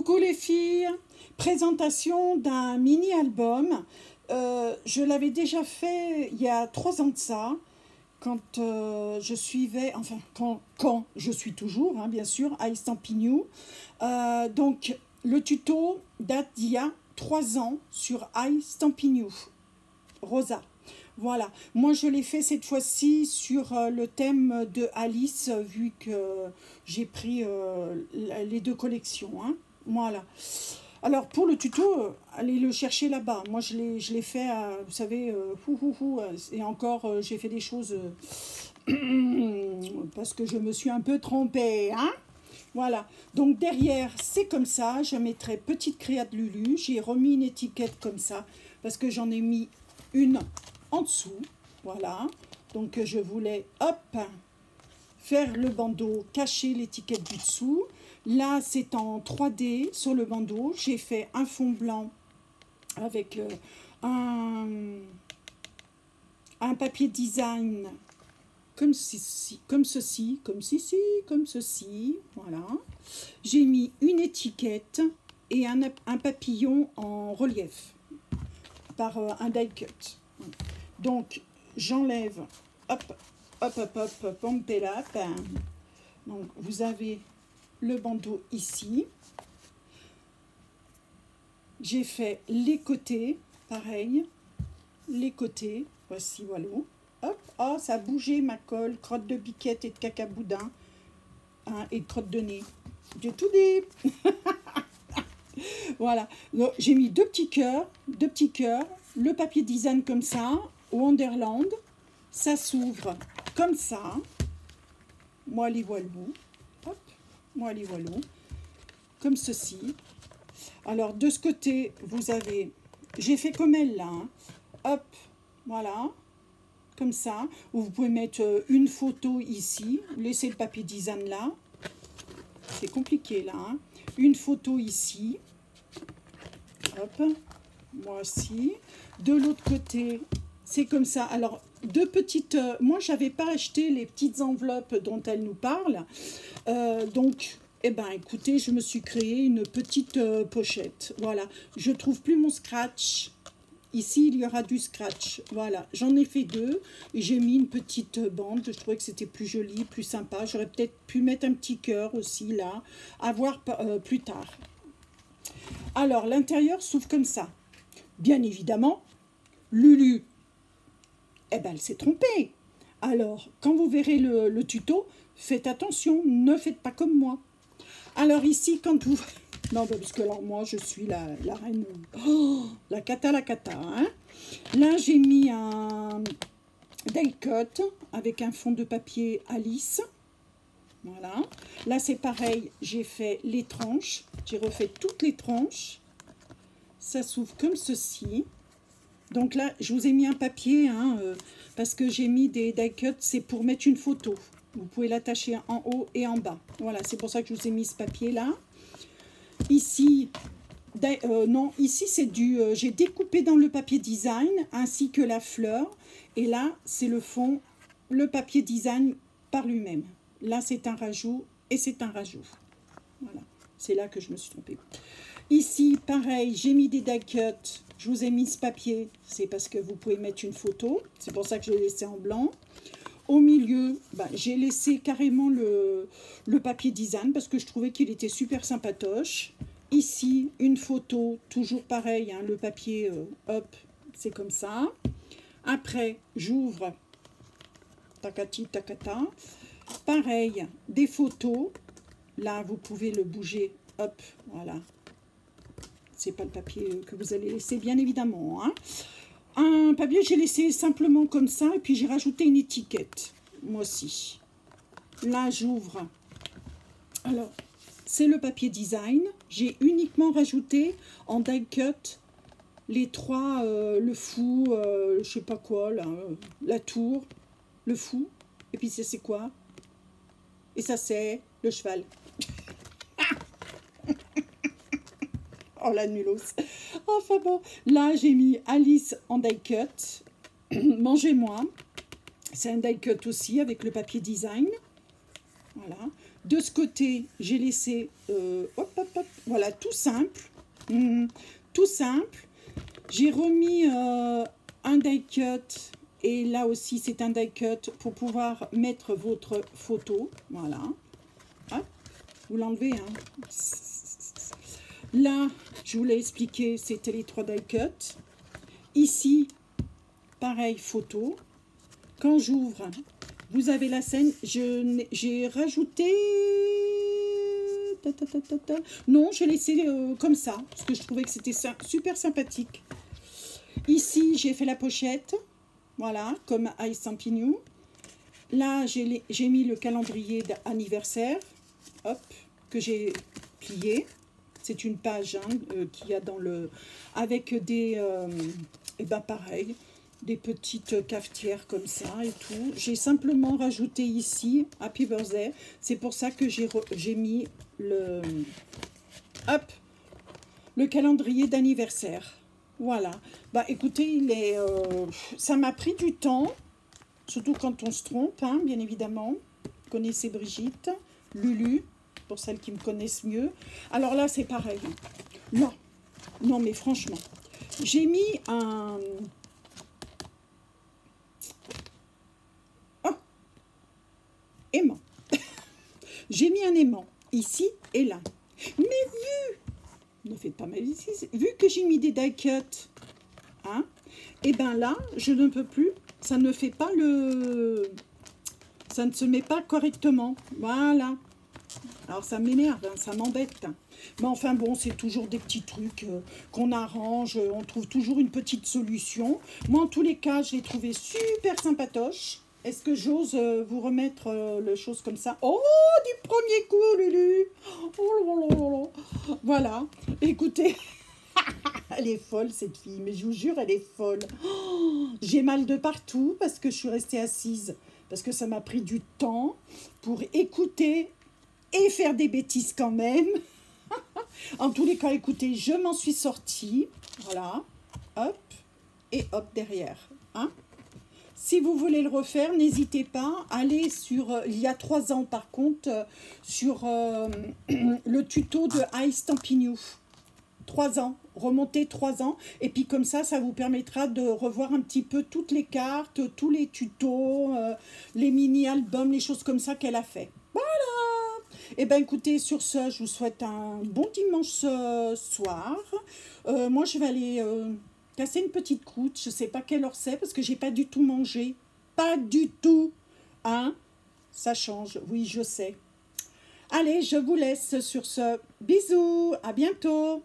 Coucou les filles, présentation d'un mini-album. Je l'avais déjà fait il y a 3 ans de ça, quand je suivais, enfin quand je suis toujours, hein, bien sûr, à Estampignou. Donc le tuto date d'il y a 3 ans sur Estampignou, Rosa. Voilà, moi je l'ai fait cette fois-ci sur le thème de Alice, vu que j'ai pris les deux collections, hein. Voilà. Alors pour le tuto, allez le chercher là-bas. Moi je l'ai fait, vous savez, et encore j'ai fait des choses parce que je me suis un peu trompée, hein. Voilà, donc derrière c'est comme ça, je mettrai petite créa de Lulu, j'ai remis une étiquette comme ça, parce que j'en ai mis une en dessous, voilà, donc je voulais, hop, faire le bandeau, cacher l'étiquette du dessous. Là c'est en 3D sur le bandeau, j'ai fait un fond blanc avec un papier design comme ceci, comme ceci, voilà. J'ai mis une étiquette et un papillon en relief par un die cut. Donc j'enlève, hop, pompelap. Donc vous avez le bandeau ici. J'ai fait les côtés, pareil, les côtés, voici, voilà. Hop, oh, ça a bougé ma colle, crotte de biquette et de cacaboudin, hein, et de crotte de nez. J'ai tout dit. Voilà, j'ai mis deux petits cœurs, le papier design comme ça, Wonderland, ça s'ouvre comme ça, moi les voilou, hop, moi les voilou, comme ceci. Alors de ce côté, vous avez, j'ai fait comme elle là, hein. Hop, voilà, comme ça. Vous pouvez mettre une photo ici, laissez le papier design là, c'est compliqué là, hein. Une photo ici, hop, moi aussi. De l'autre côté, c'est comme ça. Alors, deux petites, moi j'avais pas acheté les petites enveloppes dont elle nous parle, donc eh ben écoutez, je me suis créé une petite pochette. Voilà, je trouve plus mon scratch. Ici, il y aura du scratch. Voilà, j'en ai fait deux et j'ai mis une petite bande. Je trouvais que c'était plus joli, plus sympa. J'aurais peut-être pu mettre un petit cœur aussi là, à voir plus tard. Alors, l'intérieur s'ouvre comme ça. Bien évidemment, Lulu, eh ben, elle s'est trompée. Alors, quand vous verrez le tuto, faites attention, ne faites pas comme moi. Alors ici, quand vous... Non, parce que alors moi, je suis la reine... Oh, la cata, hein. Là, j'ai mis un die cut avec un fond de papier Alice. Voilà. Là, c'est pareil, j'ai fait les tranches. J'ai refait toutes les tranches. Ça s'ouvre comme ceci. Donc là, je vous ai mis un papier, hein, parce que j'ai mis des die cuts, c'est pour mettre une photo. Vous pouvez l'attacher en haut et en bas. Voilà, c'est pour ça que je vous ai mis ce papier-là. Ici, non, ici c'est du... j'ai découpé dans le papier design, ainsi que la fleur. Et là, c'est le fond, le papier design par lui-même. Là, c'est un rajout et c'est un rajout. Voilà, c'est là que je me suis trompée. Ici, pareil, j'ai mis des die cuts. Je vous ai mis ce papier, c'est parce que vous pouvez mettre une photo. C'est pour ça que je l'ai laissé en blanc. Au milieu, ben, j'ai laissé carrément le papier design parce que je trouvais qu'il était super sympatoche. Ici, une photo, toujours pareil, hein, le papier, hop, c'est comme ça. Après, j'ouvre, tacati, tacata. Pareil, des photos. Là, vous pouvez le bouger, hop, voilà. C'est pas le papier que vous allez laisser, bien évidemment, hein. Un papier, j'ai laissé simplement comme ça, et puis j'ai rajouté une étiquette, moi aussi. Là, j'ouvre. Alors, c'est le papier design. J'ai uniquement rajouté en die cut les trois, le fou, je sais pas quoi, là, la tour, le fou, et puis c'est quoi? Et ça, c'est le cheval. Oh la nulos. Enfin bon, là j'ai mis Alice en die cut. Mangez-moi. C'est un die cut aussi avec le papier design. Voilà. De ce côté, j'ai laissé, hop, hop, hop, voilà, tout simple. Tout simple. J'ai remis un die cut. Et là aussi, c'est un die cut pour pouvoir mettre votre photo. Voilà. Hop, vous l'enlevez, hein. Là, je vous l'ai expliqué, c'était les 3 die cut. Ici, pareil, photo. Quand j'ouvre, vous avez la scène. J'ai rajouté... Non, j'ai laissé comme ça, parce que je trouvais que c'était super sympathique. Ici, j'ai fait la pochette. Voilà, comme I Stampin' You. Là, j'ai mis le calendrier d'anniversaire. Hop, que j'ai plié. C'est une page qu'il y a dans le... Avec des... et ben pareil, des petites cafetières comme ça et tout. J'ai simplement rajouté ici Happy Birthday. C'est pour ça que j'ai mis le... Hop, le calendrier d'anniversaire. Voilà. Bah écoutez, il est... ça m'a pris du temps. Surtout quand on se trompe, hein, bien évidemment. Vous connaissez Brigitte, Lulu, pour celles qui me connaissent mieux. Alors là, c'est pareil. Non, non, mais franchement, j'ai mis un... Oh, aimant. J'ai mis un aimant, ici et là. Mais ne faites pas mal ici. Vu que j'ai mis des die cut, hein, et ben là, je ne peux plus. Ça ne fait pas le... Ça ne se met pas correctement. Voilà. Alors ça m'énerve, hein, ça m'embête. Mais enfin bon, c'est toujours des petits trucs qu'on arrange. On trouve toujours une petite solution. Moi, en tous les cas, je l'ai trouvé super sympatoche. Est-ce que j'ose vous remettre les choses comme ça? Oh, du premier coup, Lulu. Oh là là là là. Voilà. Écoutez, elle est folle, cette fille. Mais je vous jure, elle est folle. Oh, j'ai mal de partout parce que je suis restée assise. Parce que ça m'a pris du temps pour écouter et faire des bêtises quand même. En tous les cas, écoutez, je m'en suis sortie. Voilà. Hop. Et hop derrière. Hein? Si vous voulez le refaire, n'hésitez pas. Allez sur, il y a 3 ans par contre, sur le tuto de I Stampin' You. 3 ans, remontez 3 ans. Et puis comme ça vous permettra de revoir un petit peu toutes les cartes, tous les tutos, les mini-albums, les choses comme ça qu'elle a fait. Voilà. Et bien écoutez, sur ce, je vous souhaite un bon dimanche soir. Moi, je vais aller... casser une petite croûte, je sais pas quelle heure c'est parce que j'ai pas du tout mangé. Pas du tout. Hein? Ça change, oui, je sais. Allez, je vous laisse sur ce. Bisous, à bientôt.